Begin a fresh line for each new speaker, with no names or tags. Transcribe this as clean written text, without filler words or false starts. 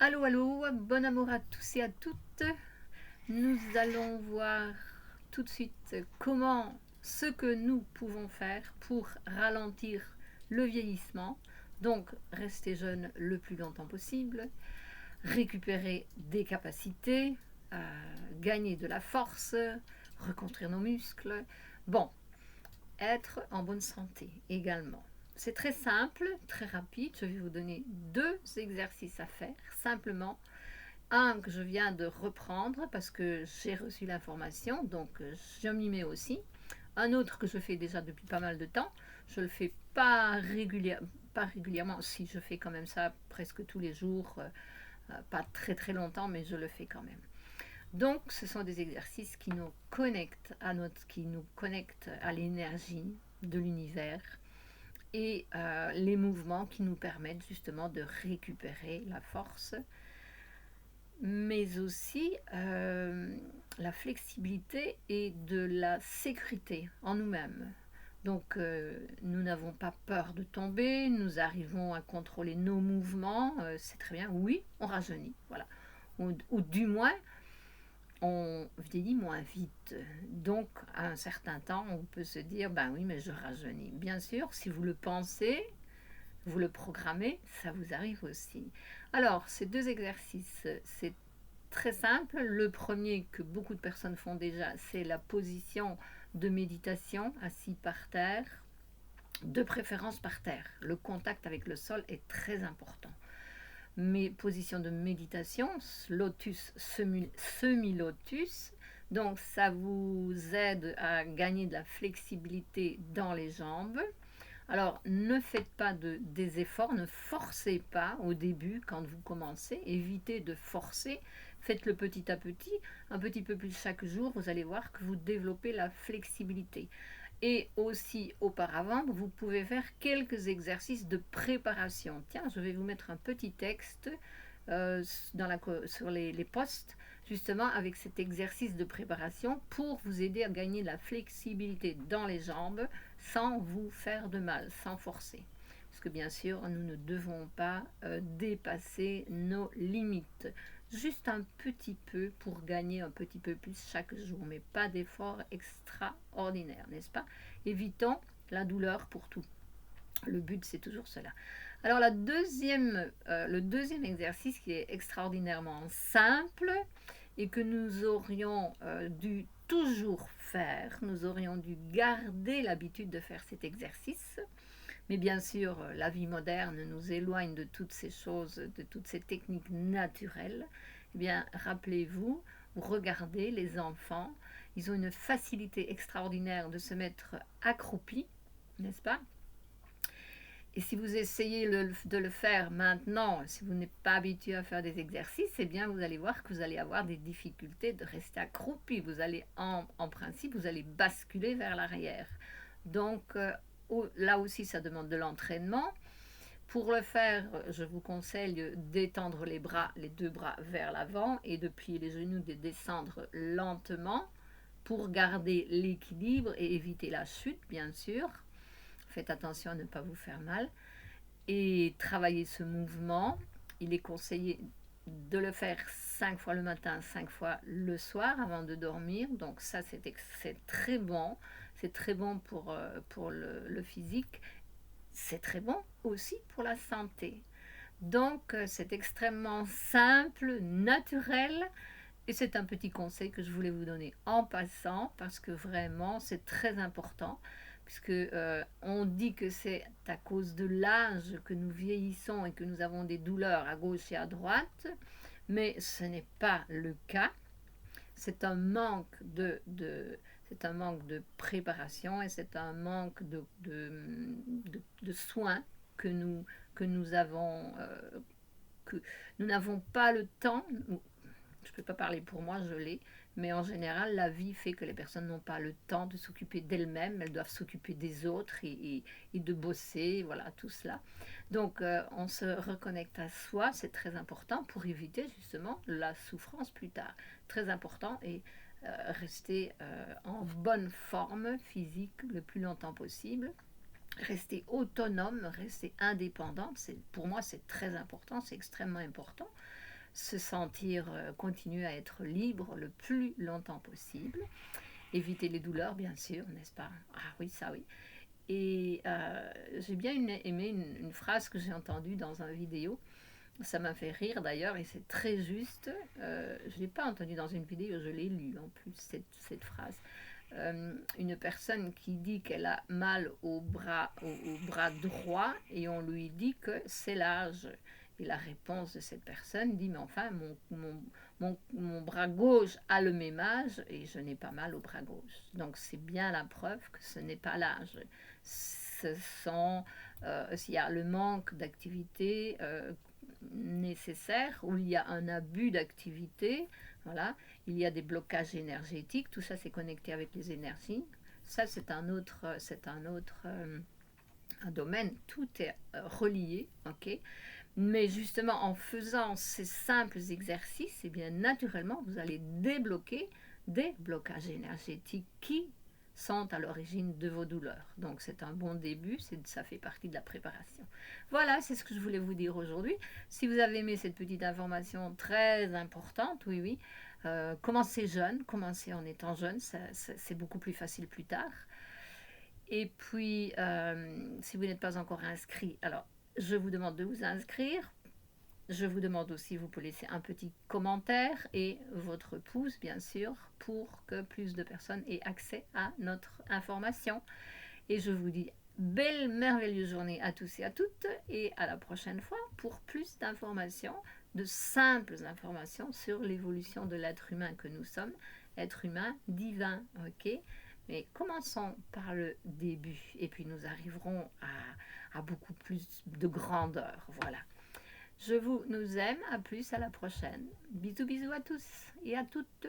Allô, allô, bon amour à tous et à toutes. Nous allons voir tout de suite comment ce que nous pouvons faire pour ralentir le vieillissement, donc rester jeune le plus longtemps possible, récupérer des capacités, gagner de la force, reconstruire nos muscles. Bon, être en bonne santé également. C'est très simple, très rapide. Je vais vous donner 2 exercices à faire simplement. Un que je viens de reprendre parce que j'ai reçu l'information, donc je m'y mets aussi. Un autre que je fais déjà depuis pas mal de temps. Je le fais pas régulièrement, si je fais quand même ça presque tous les jours, pas très très longtemps, mais je le fais quand même. Donc, ce sont des exercices qui nous connectent à l'énergie de l'univers et les mouvements qui nous permettent justement de récupérer la force, mais aussi la flexibilité et de la sécurité en nous-mêmes. Donc, nous n'avons pas peur de tomber, nous arrivons à contrôler nos mouvements, c'est très bien. Oui, on rajeunit, voilà. Ou du moins, on vieillit moins vite. Donc, à un certain temps, on peut se dire, ben oui, mais je rajeunis. Bien sûr, si vous le pensez, vous le programmez, ça vous arrive aussi. Alors, ces 2 exercices, c'est très simple. Le premier que beaucoup de personnes font déjà, c'est la position de méditation, assis par terre, de préférence par terre. Le contact avec le sol est très important. Mes positions de méditation, lotus, semi-lotus. Donc ça vous aide à gagner de la flexibilité dans les jambes. Alors ne faites pas des efforts, ne forcez pas au début quand vous commencez, évitez de forcer, faites-le petit à petit, un petit peu plus chaque jour, vous allez voir que vous développez la flexibilité. Et aussi auparavant, vous pouvez faire quelques exercices de préparation. Tiens, je vais vous mettre un petit texte sur les posts, justement avec cet exercice de préparation pour vous aider à gagner de la flexibilité dans les jambes sans vous faire de mal, sans forcer. Parce que bien sûr, nous ne devons pas dépasser nos limites. Juste un petit peu pour gagner un petit peu plus chaque jour, mais pas d'effort extraordinaire, n'est-ce pas? Évitons la douleur pour tout. Le but, c'est toujours cela. Alors, le deuxième exercice qui est extraordinairement simple et que nous aurions dû toujours faire, nous aurions dû garder l'habitude de faire cet exercice. Mais bien sûr, la vie moderne nous éloigne de toutes ces choses, de toutes ces techniques naturelles. Eh bien, rappelez-vous, vous regardez les enfants, ils ont une facilité extraordinaire de se mettre accroupis, n'est-ce pas? Et si vous essayez de le faire maintenant, si vous n'êtes pas habitué à faire des exercices, eh bien vous allez voir que vous allez avoir des difficultés de rester accroupi. Vous allez, en principe, vous allez basculer vers l'arrière. Donc là aussi, ça demande de l'entraînement. Pour le faire, je vous conseille d'étendre les bras, les 2 bras vers l'avant et de plier les genoux, de descendre lentement pour garder l'équilibre et éviter la chute, bien sûr. Faites attention à ne pas vous faire mal. Et travailler ce mouvement, il est conseillé de le faire 5 fois le matin, 5 fois le soir avant de dormir. Donc ça, c'est très bon. C'est très bon pour le physique. C'est très bon aussi pour la santé. Donc c'est extrêmement simple, naturel. Et c'est un petit conseil que je voulais vous donner en passant parce que vraiment c'est très important puisque on dit que c'est à cause de l'âge que nous vieillissons et que nous avons des douleurs à gauche et à droite, mais ce n'est pas le cas. C'est un manque c'est un manque de préparation et c'est un manque de soins que nous avons, que nous n'avons pas le temps. Je ne peux pas parler pour moi, je l'ai, mais en général, la vie fait que les personnes n'ont pas le temps de s'occuper d'elles-mêmes, elles doivent s'occuper des autres et de bosser, voilà, tout cela. Donc, on se reconnecte à soi, c'est très important pour éviter justement la souffrance plus tard. Très important et rester en bonne forme physique le plus longtemps possible. Rester autonome, rester indépendante, pour moi c'est très important, c'est extrêmement important se sentir, continuer à être libre le plus longtemps possible, éviter les douleurs, bien sûr, n'est-ce pas? Ah oui, ça oui. Et j'ai bien aimé une phrase que j'ai entendue dans une vidéo. Ça m'a fait rire d'ailleurs et c'est très juste. Je ne l'ai pas entendu dans une vidéo, je l'ai lu en plus, cette phrase. Une personne qui dit qu'elle a mal au bras droit et on lui dit que c'est l'âge. Et la réponse de cette personne dit, mais enfin, mon bras gauche a le même âge et je n'ai pas mal au bras gauche. Donc c'est bien la preuve que ce n'est pas l'âge. Ce sont, s'il y a le manque d'activité nécessaire, où il y a un abus d'activité, voilà, il y a des blocages énergétiques, tout ça c'est connecté avec les énergies. Ça c'est un autre, un domaine, tout est relié, ok. Mais justement en faisant ces simples exercices, eh bien naturellement vous allez débloquer des blocages énergétiques qui sont à l'origine de vos douleurs. Donc c'est un bon début, ça fait partie de la préparation. Voilà, c'est ce que je voulais vous dire aujourd'hui. Si vous avez aimé cette petite information très importante, oui, oui, commencez jeune, commencez en étant jeune, c'est beaucoup plus facile plus tard. Et puis, si vous n'êtes pas encore inscrit, alors je vous demande de vous inscrire. Je vous demande aussi, vous pouvez laisser un petit commentaire et votre pouce, bien sûr, pour que plus de personnes aient accès à notre information. Et je vous dis belle, merveilleuse journée à tous et à toutes et à la prochaine fois pour plus d'informations, de simples informations sur l'évolution de l'être humain que nous sommes, être humain divin, ok? Mais commençons par le début et puis nous arriverons à beaucoup plus de grandeur, voilà. Nous aime, à plus, à la prochaine. Bisous bisous à tous et à toutes.